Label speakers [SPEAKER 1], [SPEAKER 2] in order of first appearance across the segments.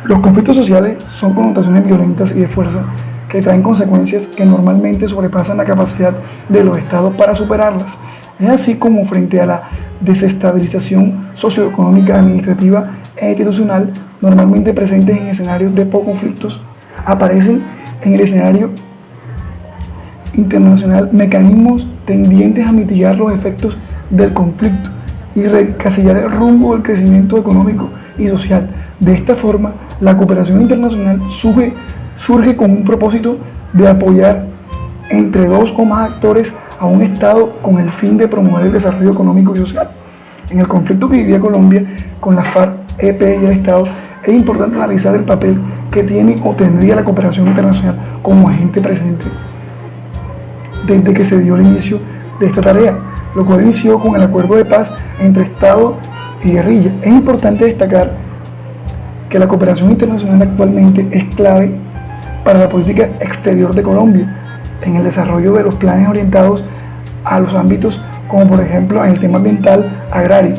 [SPEAKER 1] Los conflictos sociales son connotaciones violentas y de fuerza que traen consecuencias que normalmente sobrepasan la capacidad de los estados para superarlas. Es así como frente a la desestabilización socioeconómica, administrativa e institucional, normalmente presentes en escenarios de conflictos, aparecen en el escenario internacional mecanismos tendientes a mitigar los efectos del conflicto y reencasillar el rumbo del crecimiento económico y social. De esta forma, la cooperación internacional surge con un propósito de apoyar entre dos o más actores a un Estado con el fin de promover el desarrollo económico y social. En el conflicto que vivía Colombia con la FARC-EP y el Estado, es importante analizar el papel que tiene o tendría la cooperación internacional como agente presente desde que se dio el inicio de esta tarea, lo cual inició con el acuerdo de paz entre Estado y guerrilla. Es importante destacar que la cooperación internacional actualmente es clave para la política exterior de Colombia, en el desarrollo de los planes orientados a los ámbitos como por ejemplo en el tema ambiental, agrario.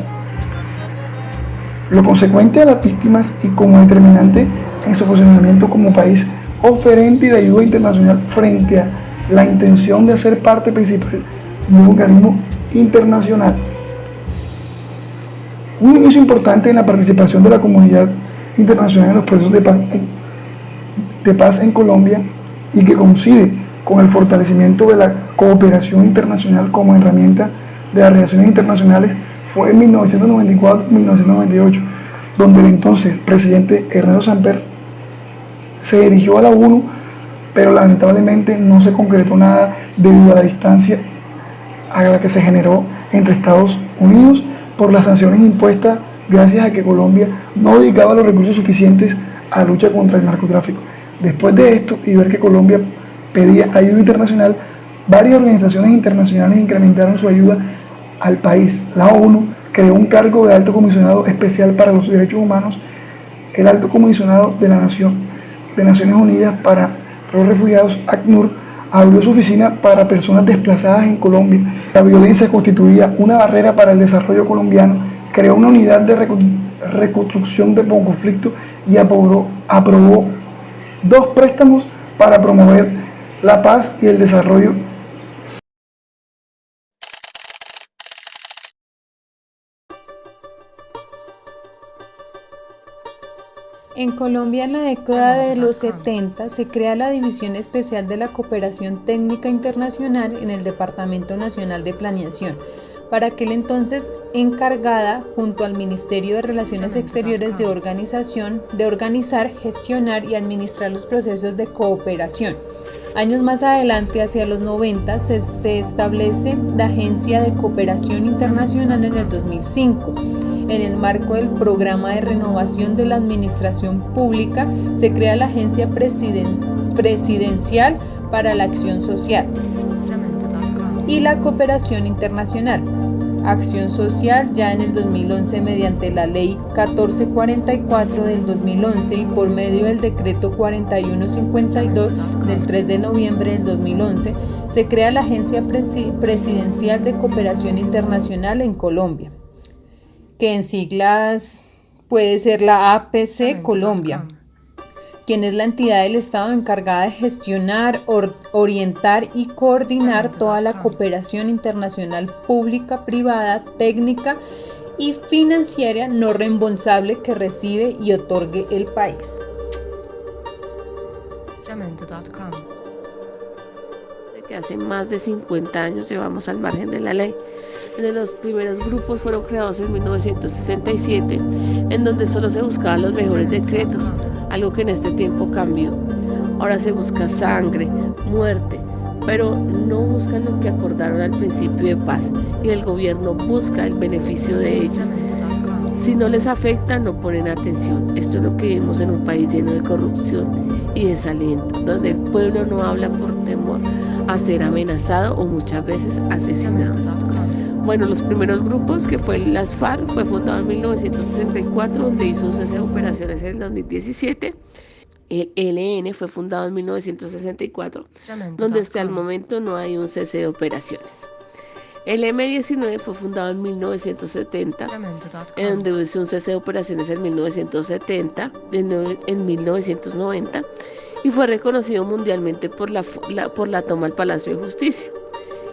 [SPEAKER 1] Lo consecuente a las víctimas y como determinante en su posicionamiento como país oferente de ayuda internacional frente a la intención de ser parte principal de un organismo internacional. Un inicio importante en la participación de la comunidad internacional en los procesos de paz en Colombia y que coincide con el fortalecimiento de la cooperación internacional como herramienta de las relaciones internacionales fue en 1994-1998, donde el entonces presidente Ernesto Samper se dirigió a la ONU, pero lamentablemente no se concretó nada debido a la distancia a la que se generó entre Estados Unidos por las sanciones impuestas gracias a que Colombia no dedicaba los recursos suficientes a la lucha contra el narcotráfico. Después de esto y ver que Colombia pedía ayuda internacional, varias organizaciones internacionales incrementaron su ayuda al país. La ONU creó un cargo de alto comisionado especial para los derechos humanos. El alto comisionado de Naciones Unidas para los refugiados, ACNUR, abrió su oficina para personas desplazadas en Colombia. La violencia constituía una barrera para el desarrollo colombiano, creó una unidad de reconstrucción de conflicto y aprobó 2 préstamos para promover la paz y el desarrollo.
[SPEAKER 2] En Colombia, en la década de los 70, se crea la División Especial de la Cooperación Técnica Internacional en el Departamento Nacional de Planeación, para aquel entonces encargada, junto al Ministerio de Relaciones Exteriores, de organizar, gestionar y administrar los procesos de cooperación. Años más adelante, hacia los 90, se establece la Agencia de Cooperación Internacional en el 2005. En el marco del Programa de Renovación de la Administración Pública, se crea la Agencia Presidencial para la Acción Social y la Cooperación Internacional. Acción Social ya en el 2011 mediante la Ley 1444 del 2011 y por medio del Decreto 4152 del 3 de noviembre del 2011, se crea la Agencia Presidencial de Cooperación Internacional en Colombia, que en siglas puede ser la APC Colombia, quien es la entidad del Estado encargada de gestionar, orientar y coordinar toda la cooperación internacional pública, privada, técnica y financiera no reembolsable que recibe y otorgue el país.
[SPEAKER 3] Que hace más de 50 años llevamos al margen de la ley. Los primeros grupos fueron creados en 1967, en donde solo se buscaban los mejores decretos, algo que en este tiempo cambió. Ahora se busca sangre, muerte, pero no buscan lo que acordaron al principio de paz, y el gobierno busca el beneficio de ellos. Si no les afecta, no ponen atención. Esto es lo que vivimos en un país lleno de corrupción y desaliento, donde el pueblo no habla por temor a ser amenazado o muchas veces asesinado. Bueno, los primeros grupos, que fue las FARC, fue fundado en 1964, donde hizo un cese de operaciones en el 2017. El ELN fue fundado en 1964, donde hasta el momento no hay un cese de operaciones. El M-19 fue fundado en 1970, en donde hubo un cese de operaciones en 1970, en 1990, y fue reconocido mundialmente por la toma al Palacio de Justicia.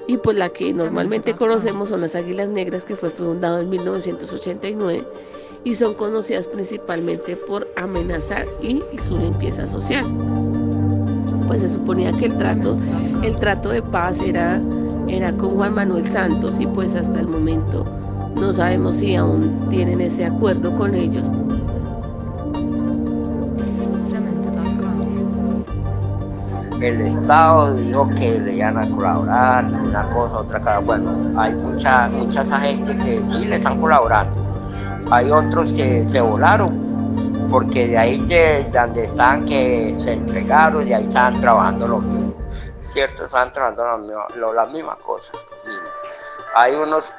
[SPEAKER 3] Y pues la que normalmente conocemos son las Águilas Negras, que fue fundado en 1989 y son conocidas principalmente por amenazar y su limpieza social. Pues se suponía que el trato de paz era con Juan Manuel Santos, y pues hasta el momento no sabemos si aún tienen ese acuerdo con ellos.
[SPEAKER 4] El Estado dijo que le iban a colaborar, una cosa, otra cosa. Bueno, hay muchas gente que sí le están colaborando. Hay otros que se volaron, porque de ahí de donde están, que se entregaron, de ahí estaban trabajando lo mismo. Cierto, estaban trabajando la misma cosa. Hay unos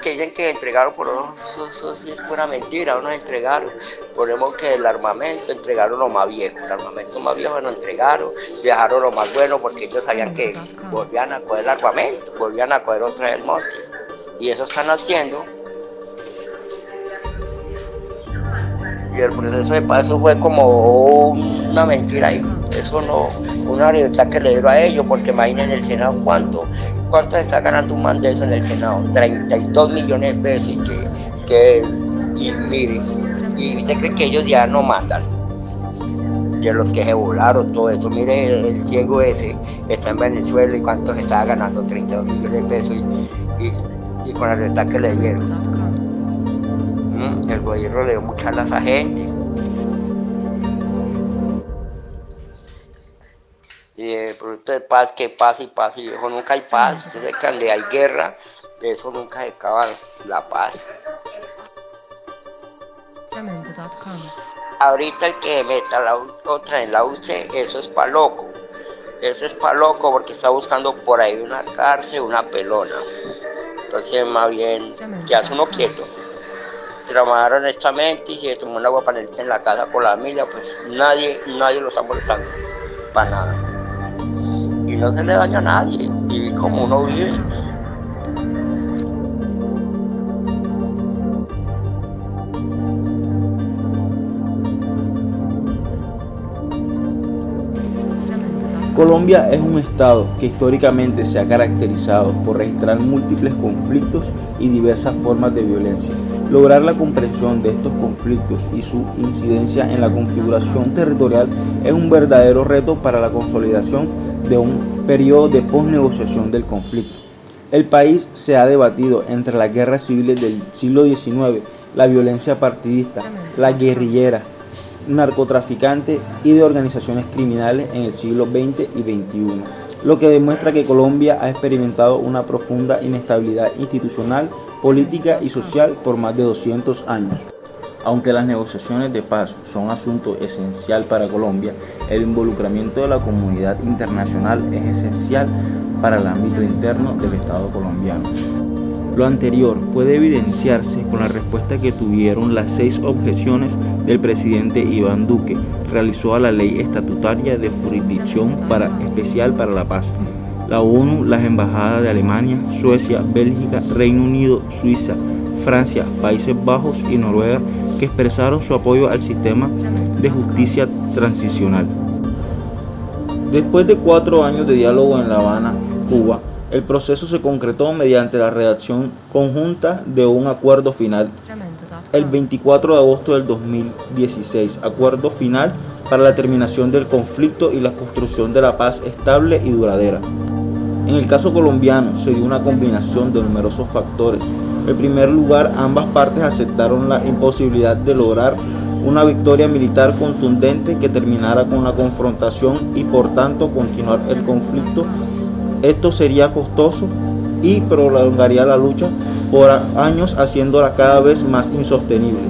[SPEAKER 4] que dicen que entregaron, por eso sí es pura mentira. Unos entregaron, ponemos que el armamento entregaron lo más viejo, el armamento más viejo lo entregaron, dejaron lo más bueno, porque ellos sabían que volvían a coger el armamento, volvían a coger otra vez el monte, y eso están haciendo. Y el proceso de paz fue como una mentira ahí. Eso no, una libertad que le dieron a ellos, porque imaginen en el Senado cuánto se está ganando un man de eso en el Senado, 32 millones de pesos, y miren, y se cree que ellos ya no mandan, que los que se volaron, todo eso. Mire, el ciego ese está en Venezuela y cuánto se estaba ganando, 32 millones de pesos, y con la libertad que le dieron. El gobierno le dio mucha a esa gente. Y el producto de paz, que paz y paz, y eso nunca hay paz. Ustedes que donde hay guerra, de eso nunca se acaba la paz. Ahorita el que meta la otra en la UC, eso es pa' loco. Eso es pa' loco, porque está buscando por ahí una cárcel, una pelona. Entonces, más bien, que hace uno quieto. Trabajar honestamente, y si tomó un agua panelita en la casa con la familia, pues nadie lo está molestando, para nada. Y no se le daña a nadie, y como uno vive.
[SPEAKER 5] Colombia es un estado que históricamente se ha caracterizado por registrar múltiples conflictos y diversas formas de violencia. Lograr la comprensión de estos conflictos y su incidencia en la configuración territorial es un verdadero reto para la consolidación de un periodo de posnegociación del conflicto. El país se ha debatido entre las guerras civiles del siglo XIX, la violencia partidista, la guerrillera, narcotraficante y de organizaciones criminales en el siglo XX y XXI, lo que demuestra que Colombia ha experimentado una profunda inestabilidad institucional, política y social por más de 200 años. Aunque las negociaciones de paz son asunto esencial para Colombia, el involucramiento de la comunidad internacional es esencial para el ámbito interno del Estado colombiano. Lo anterior puede evidenciarse con la respuesta que tuvieron las 6 objeciones del presidente Iván Duque realizó a la ley estatutaria de jurisdicción especial para la paz. La ONU, las embajadas de Alemania, Suecia, Bélgica, Reino Unido, Suiza, Francia, Países Bajos y Noruega, que expresaron su apoyo al sistema de justicia transicional. Después de 4 años de diálogo en La Habana, Cuba, el proceso se concretó mediante la redacción conjunta de un acuerdo final el 24 de agosto del 2016, acuerdo final para la terminación del conflicto y la construcción de la paz estable y duradera. En el caso colombiano se dio una combinación de numerosos factores. En primer lugar, ambas partes aceptaron la imposibilidad de lograr una victoria militar contundente que terminara con la confrontación y por tanto continuar el conflicto. Esto sería costoso y prolongaría la lucha por años, haciéndola cada vez más insostenible.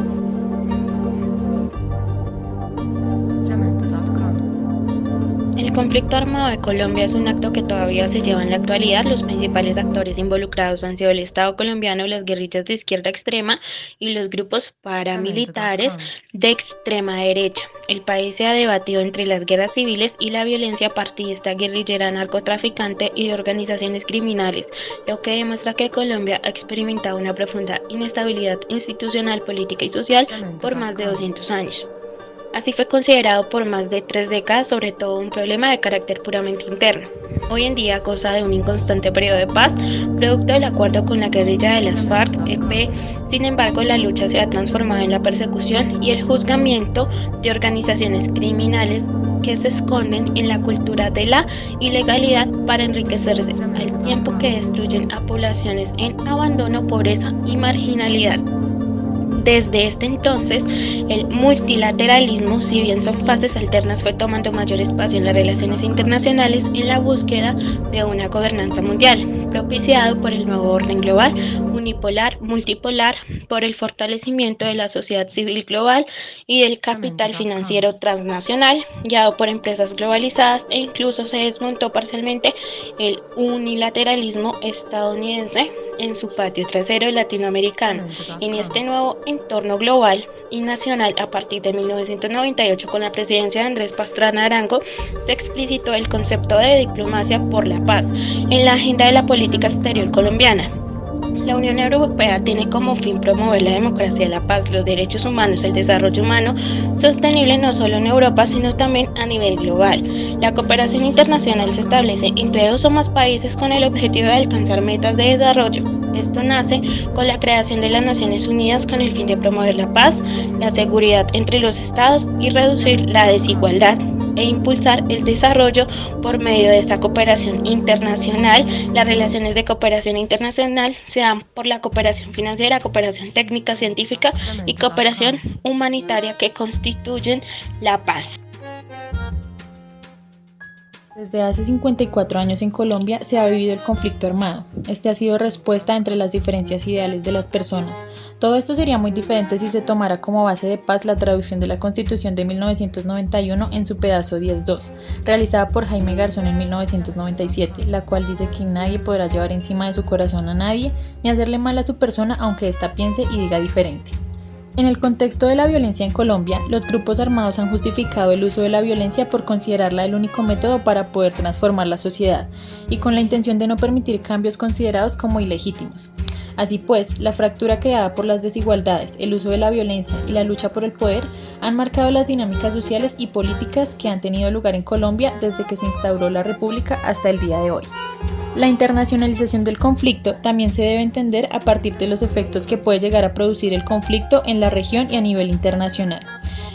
[SPEAKER 6] El conflicto armado de Colombia es un acto que todavía se lleva en la actualidad. Los principales actores involucrados han sido el Estado colombiano, las guerrillas de izquierda extrema y los grupos paramilitares de extrema derecha. El país se ha debatido entre las guerras civiles y la violencia partidista, guerrillera, narcotraficante y de organizaciones criminales, lo que demuestra que Colombia ha experimentado una profunda inestabilidad institucional, política y social por más de 200 años. Así fue considerado por más de 3 décadas, sobre todo un problema de carácter puramente interno. Hoy en día goza de un inconstante periodo de paz, producto del acuerdo con la guerrilla de las FARC-EP. Sin embargo, la lucha se ha transformado en la persecución y el juzgamiento de organizaciones criminales que se esconden en la cultura de la ilegalidad para enriquecerse, al tiempo que destruyen a poblaciones en abandono, pobreza y marginalidad. Desde este entonces, el multilateralismo, si bien son fases alternas, fue tomando mayor espacio en las relaciones internacionales en la búsqueda de una gobernanza mundial, propiciado por el nuevo orden global, unipolar, multipolar, por el fortalecimiento de la sociedad civil global y del capital financiero transnacional, guiado por empresas globalizadas, e incluso se desmontó parcialmente el unilateralismo estadounidense en su patio trasero latinoamericano. En este nuevo entorno global y nacional, a partir de 1998, con la presidencia de Andrés Pastrana Arango, se explicitó el concepto de diplomacia por la paz en la agenda de la política exterior colombiana. La Unión Europea tiene como fin promover la democracia, la paz, los derechos humanos, el desarrollo humano sostenible no solo en Europa, sino también a nivel global. La cooperación internacional se establece entre 2 o más países con el objetivo de alcanzar metas de desarrollo. Esto nace con la creación de las Naciones Unidas con el fin de promover la paz, la seguridad entre los estados y reducir la desigualdad e impulsar el desarrollo por medio de esta cooperación internacional. Las relaciones de cooperación internacional se dan por la cooperación financiera, cooperación técnica, científica y cooperación humanitaria, que constituyen la paz.
[SPEAKER 7] Desde hace 54 años en Colombia se ha vivido el conflicto armado. Este ha sido respuesta entre las diferencias ideales de las personas. Todo esto sería muy diferente si se tomara como base de paz la traducción de la Constitución de 1991 en su pedazo 10.2, realizada por Jaime Garzón en 1997, la cual dice que nadie podrá llevar encima de su corazón a nadie, ni hacerle mal a su persona aunque ésta piense y diga diferente. En el contexto de la violencia en Colombia, los grupos armados han justificado el uso de la violencia por considerarla el único método para poder transformar la sociedad y con la intención de no permitir cambios considerados como ilegítimos. Así pues, la fractura creada por las desigualdades, el uso de la violencia y la lucha por el poder han marcado las dinámicas sociales y políticas que han tenido lugar en Colombia desde que se instauró la República hasta el día de hoy. La internacionalización del conflicto también se debe entender a partir de los efectos que puede llegar a producir el conflicto en la región y a nivel internacional,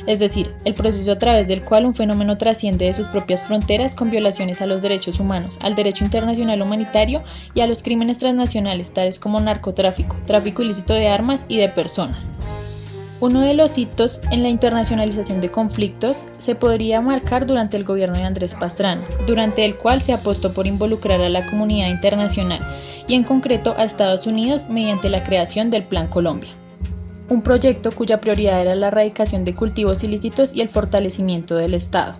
[SPEAKER 7] es decir, el proceso a través del cual un fenómeno trasciende de sus propias fronteras con violaciones a los derechos humanos, al derecho internacional humanitario y a los crímenes transnacionales tales como narcotráfico, tráfico ilícito de armas y de personas. Uno de los hitos en la internacionalización de conflictos se podría marcar durante el gobierno de Andrés Pastrana, durante el cual se apostó por involucrar a la comunidad internacional y en concreto a Estados Unidos mediante la creación del Plan Colombia, un proyecto cuya prioridad era la erradicación de cultivos ilícitos y el fortalecimiento del Estado.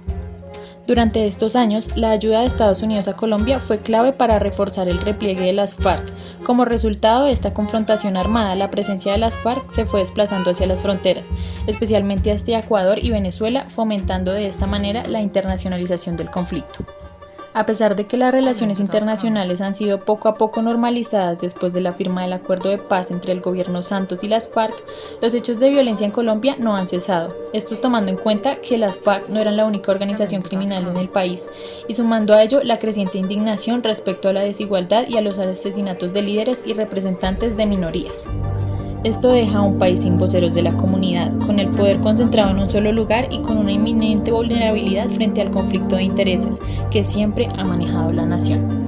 [SPEAKER 7] Durante estos años, la ayuda de Estados Unidos a Colombia fue clave para reforzar el repliegue de las FARC. Como resultado de esta confrontación armada, la presencia de las FARC se fue desplazando hacia las fronteras, especialmente hacia Ecuador y Venezuela, fomentando de esta manera la internacionalización del conflicto. A pesar de que las relaciones internacionales han sido poco a poco normalizadas después de la firma del acuerdo de paz entre el gobierno Santos y las FARC, los hechos de violencia en Colombia no han cesado. Estos tomando en cuenta que las FARC no eran la única organización criminal en el país y sumando a ello la creciente indignación respecto a la desigualdad y a los asesinatos de líderes y representantes de minorías. Esto deja a un país sin voceros de la comunidad, con el poder concentrado en un solo lugar y con una inminente vulnerabilidad frente al conflicto de intereses que siempre ha manejado la nación.